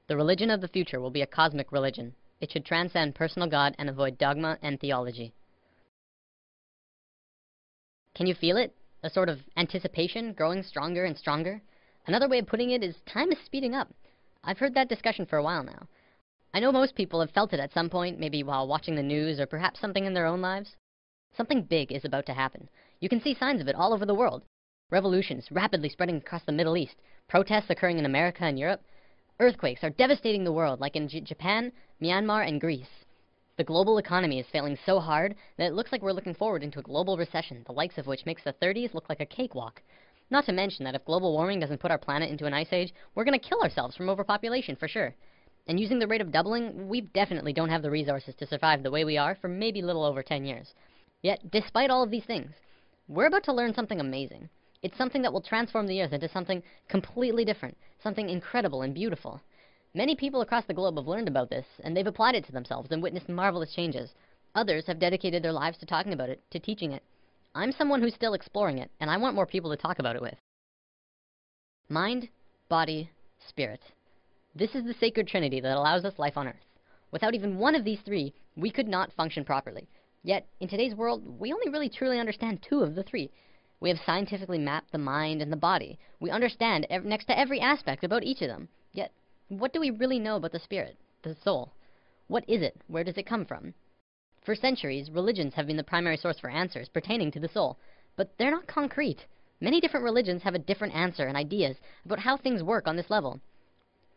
The religion of the future will be a cosmic religion. It should transcend personal God and avoid dogma and theology. Can you feel it? A sort of anticipation growing stronger and stronger? Another way of putting it is time is speeding up. I've heard that discussion for a while now. I know most people have felt it at some point, maybe while watching the news or perhaps something in their own lives. Something big is about to happen. You can see signs of it all over the world. Revolutions rapidly spreading across the Middle East, protests occurring in America and Europe. Earthquakes are devastating the world, like in Japan, Myanmar, and Greece. The global economy is failing so hard that it looks like we're looking forward into a global recession, the likes of which makes the 30s look like a cakewalk. Not to mention that if global warming doesn't put our planet into an ice age, we're going to kill ourselves from overpopulation for sure. And using the rate of doubling, we definitely don't have the resources to survive the way we are for maybe a little over 10 years. Yet, despite all of these things, we're about to learn something amazing. It's something that will transform the Earth into something completely different, something incredible and beautiful. Many people across the globe have learned about this, and they've applied it to themselves and witnessed marvelous changes. Others have dedicated their lives to talking about it, to teaching it. I'm someone who's still exploring it, and I want more people to talk about it with. Mind, body, spirit. This is the sacred trinity that allows us life on Earth. Without even one of these three, we could not function properly. Yet, in today's world, we only really truly understand two of the three. We have scientifically mapped the mind and the body. We understand next to every aspect about each of them. Yet, what do we really know about the spirit, the soul? What is it? Where does it come from? For centuries, religions have been the primary source for answers pertaining to the soul, but they're not concrete. Many different religions have a different answer and ideas about how things work on this level.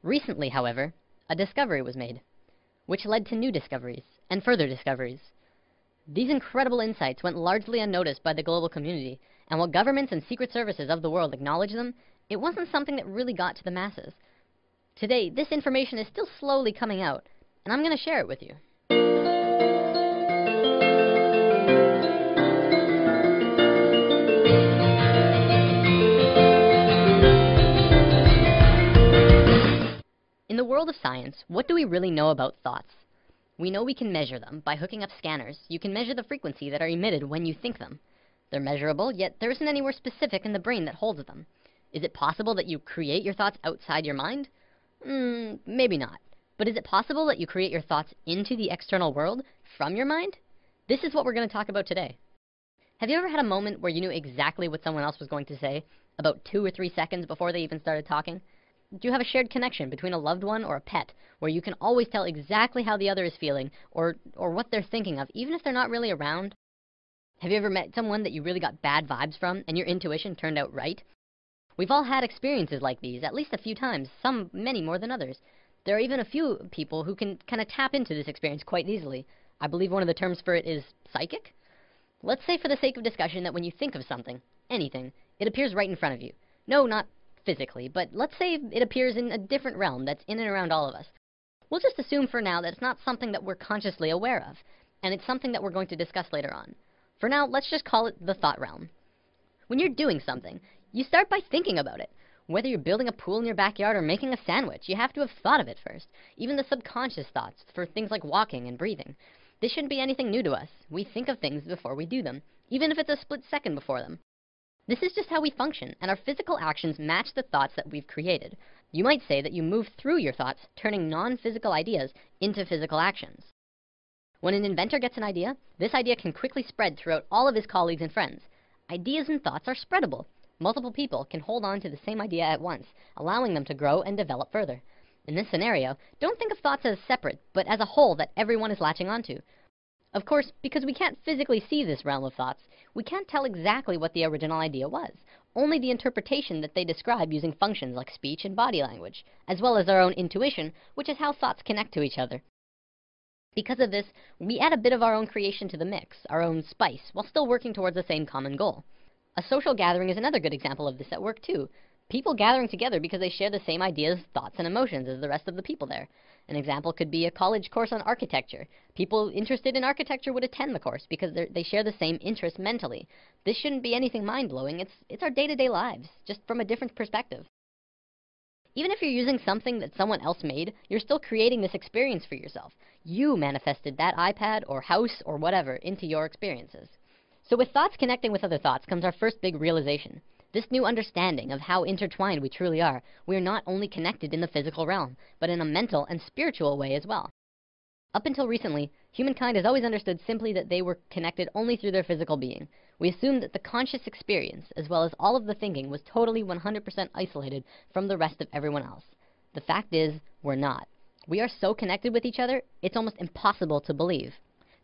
Recently, however, a discovery was made, which led to new discoveries and further discoveries. These incredible insights went largely unnoticed by the global community, and while governments and secret services of the world acknowledge them, it wasn't something that really got to the masses. Today, this information is still slowly coming out, and I'm going to share it with you. In the world of science, what do we really know about thoughts? We know we can measure them. By hooking up scanners, you can measure the frequency that are emitted when you think them. They're measurable, yet there isn't anywhere specific in the brain that holds them. Is it possible that you create your thoughts outside your mind? Maybe not. But is it possible that you create your thoughts into the external world from your mind? This is what we're going to talk about today. Have you ever had a moment where you knew exactly what someone else was going to say, about 2 or 3 seconds before they even started talking? Do you have a shared connection between a loved one or a pet, where you can always tell exactly how the other is feeling, or what they're thinking of, even if they're not really around? Have you ever met someone that you really got bad vibes from, and your intuition turned out right? We've all had experiences like these, at least a few times, some many more than others. There are even a few people who can kind of tap into this experience quite easily. I believe one of the terms for it is psychic. Let's say for the sake of discussion that when you think of something, anything, it appears right in front of you. No, not physically, but let's say it appears in a different realm that's in and around all of us. We'll just assume for now that it's not something that we're consciously aware of, and it's something that we're going to discuss later on. For now, let's just call it the thought realm. When you're doing something, you start by thinking about it. Whether you're building a pool in your backyard or making a sandwich, you have to have thought of it first. Even the subconscious thoughts for things like walking and breathing. This shouldn't be anything new to us. We think of things before we do them, even if it's a split second before them. This is just how we function, and our physical actions match the thoughts that we've created. You might say that you move through your thoughts, turning non-physical ideas into physical actions. When an inventor gets an idea, this idea can quickly spread throughout all of his colleagues and friends. Ideas and thoughts are spreadable. Multiple people can hold on to the same idea at once, allowing them to grow and develop further. In this scenario, don't think of thoughts as separate, but as a whole that everyone is latching onto. Of course, because we can't physically see this realm of thoughts, we can't tell exactly what the original idea was, only the interpretation that they describe using functions like speech and body language, as well as our own intuition, which is how thoughts connect to each other. Because of this, we add a bit of our own creation to the mix, our own spice, while still working towards the same common goal. A social gathering is another good example of this at work too. People gathering together because they share the same ideas, thoughts, and emotions as the rest of the people there. An example could be a college course on architecture. People interested in architecture would attend the course because they share the same interest mentally. This shouldn't be anything mind-blowing. It's our day-to-day lives, just from a different perspective. Even if you're using something that someone else made, you're still creating this experience for yourself. You manifested that iPad or house or whatever into your experiences. So with thoughts connecting with other thoughts comes our first big realization. This new understanding of how intertwined we truly are, we are not only connected in the physical realm, but in a mental and spiritual way as well. Up until recently, humankind has always understood simply that they were connected only through their physical being. We assumed that the conscious experience, as well as all of the thinking, was totally 100% isolated from the rest of everyone else. The fact is, we're not. We are so connected with each other, it's almost impossible to believe.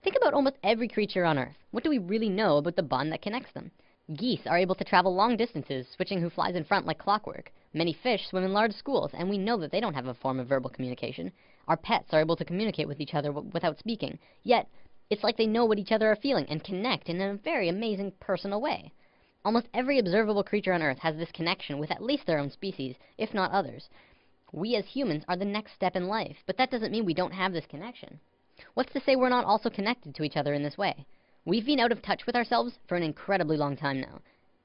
Think about almost every creature on Earth. What do we really know about the bond that connects them? Geese are able to travel long distances, switching who flies in front like clockwork. Many fish swim in large schools, and we know that they don't have a form of verbal communication. Our pets are able to communicate with each other without speaking. Yet, it's like they know what each other are feeling and connect in a very amazing personal way. Almost every observable creature on Earth has this connection with at least their own species, if not others. We as humans are the next step in life, but that doesn't mean we don't have this connection. What's to say we're not also connected to each other in this way? We've been out of touch with ourselves for an incredibly long time now,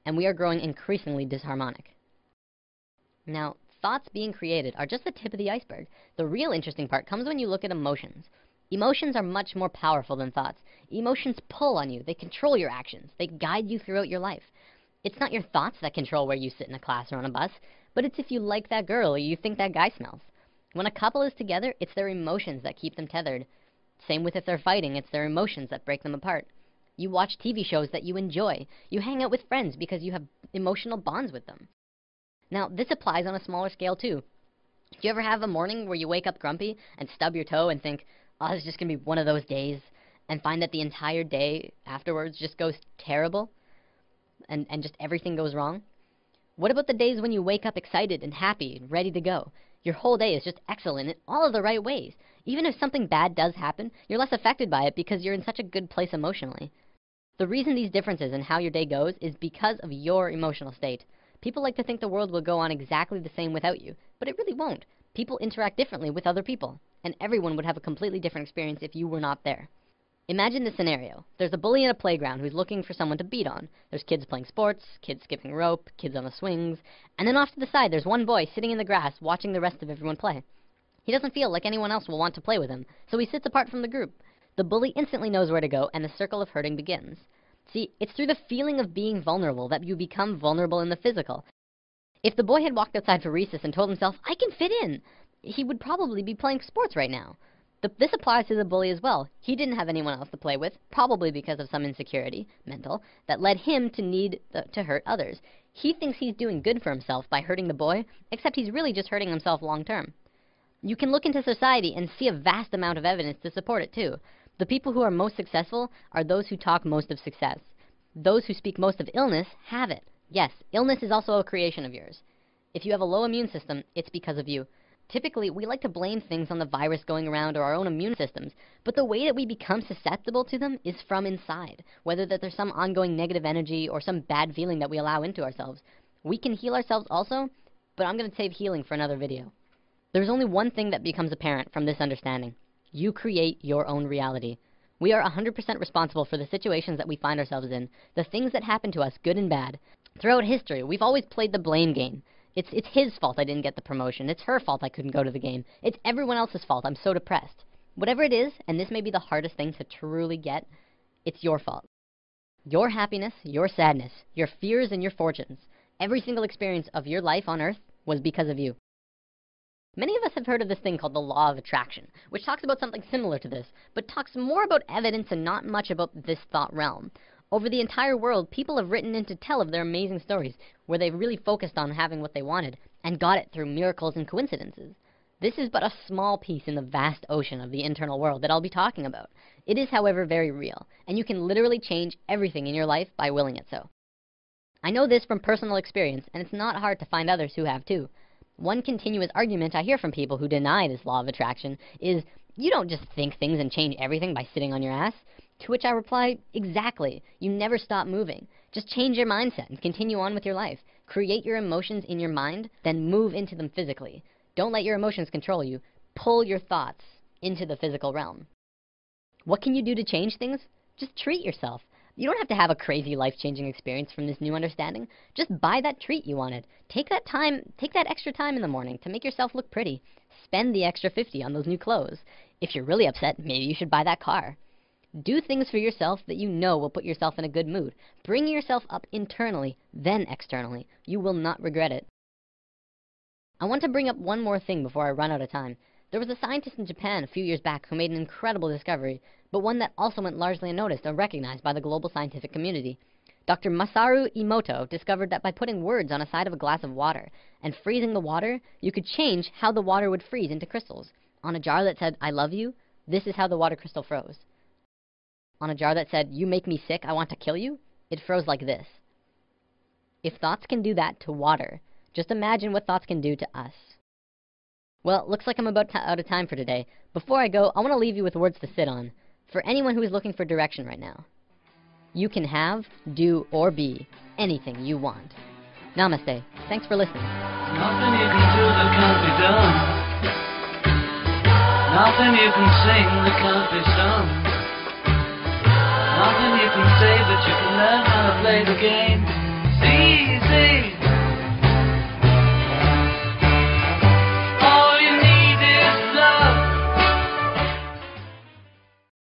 and we are growing increasingly disharmonic. Now, thoughts being created are just the tip of the iceberg. The real interesting part comes when you look at emotions. Emotions are much more powerful than thoughts. Emotions pull on you. They control your actions. They guide you throughout your life. It's not your thoughts that control where you sit in a class or on a bus, but it's if you like that girl or you think that guy smells. When a couple is together, it's their emotions that keep them tethered. Same with if they're fighting, it's their emotions that break them apart. You watch TV shows that you enjoy. You hang out with friends because you have emotional bonds with them. Now, this applies on a smaller scale too. Do you ever have a morning where you wake up grumpy and stub your toe and think, oh, this is just going to be one of those days, and find that the entire day afterwards just goes terrible and just everything goes wrong? What about the days when you wake up excited and happy and ready to go? Your whole day is just excellent in all of the right ways. Even if something bad does happen, you're less affected by it because you're in such a good place emotionally. The reason these differences in how your day goes is because of your emotional state. People like to think the world will go on exactly the same without you, but it really won't. People interact differently with other people, and everyone would have a completely different experience if you were not there. Imagine this scenario. There's a bully in a playground who's looking for someone to beat on. There's kids playing sports, kids skipping rope, kids on the swings, and then off to the side there's one boy sitting in the grass watching the rest of everyone play. He doesn't feel like anyone else will want to play with him, so he sits apart from the group. The bully instantly knows where to go, and the circle of hurting begins. See, it's through the feeling of being vulnerable that you become vulnerable in the physical. If the boy had walked outside for recess and told himself, I can fit in, he would probably be playing sports right now. This applies to the bully as well. He didn't have anyone else to play with, probably because of some insecurity, mental, that led him to need to hurt others. He thinks he's doing good for himself by hurting the boy, except he's really just hurting himself long term. You can look into society and see a vast amount of evidence to support it too. The people who are most successful are those who talk most of success. Those who speak most of illness have it. Yes, illness is also a creation of yours. If you have a low immune system, it's because of you. Typically, we like to blame things on the virus going around or our own immune systems, but the way that we become susceptible to them is from inside, whether that there's some ongoing negative energy or some bad feeling that we allow into ourselves. We can heal ourselves also, but I'm going to save healing for another video. There's only one thing that becomes apparent from this understanding. You create your own reality. We are 100% responsible for the situations that we find ourselves in, the things that happen to us, good and bad. Throughout history, we've always played the blame game. It's his fault I didn't get the promotion. It's her fault I couldn't go to the game. It's everyone else's fault. I'm so depressed. Whatever it is, and this may be the hardest thing to truly get, it's your fault. Your happiness, your sadness, your fears and your fortunes, every single experience of your life on Earth was because of you. Many of us have heard of this thing called the law of attraction, which talks about something similar to this, but talks more about evidence and not much about this thought realm. Over the entire world, people have written in to tell of their amazing stories, where they've really focused on having what they wanted, and got it through miracles and coincidences. This is but a small piece in the vast ocean of the internal world that I'll be talking about. It is, however, very real, and you can literally change everything in your life by willing it so. I know this from personal experience, and it's not hard to find others who have too. One continuous argument I hear from people who deny this law of attraction is, you don't just think things and change everything by sitting on your ass. To which I reply, exactly. You never stop moving. Just change your mindset and continue on with your life. Create your emotions in your mind, then move into them physically. Don't let your emotions control you. Pull your thoughts into the physical realm. What can you do to change things? Just treat yourself. You don't have to have a crazy life-changing experience from this new understanding. Just buy that treat you wanted. Take that extra time in the morning to make yourself look pretty. Spend the extra $50 on those new clothes. If you're really upset, maybe you should buy that car. Do things for yourself that you know will put yourself in a good mood. Bring yourself up internally, then externally. You will not regret it. I want to bring up one more thing before I run out of time. There was a scientist in Japan a few years back who made an incredible discovery, but one that also went largely unnoticed or recognized by the global scientific community. Dr. Masaru Emoto discovered that by putting words on a side of a glass of water and freezing the water, you could change how the water would freeze into crystals. On a jar that said, "I love you," this is how the water crystal froze. On a jar that said, "You make me sick, I want to kill you," it froze like this. If thoughts can do that to water, just imagine what thoughts can do to us. Well, looks like I'm about out of time for today. Before I go, I want to leave you with words to sit on. For anyone who is looking for direction right now. You can have, do, or be anything you want. Namaste. Thanks for listening. Nothing you can do that can't be done. Nothing you can sing that can't be sung. Nothing you can say, but you can learn how to play the game.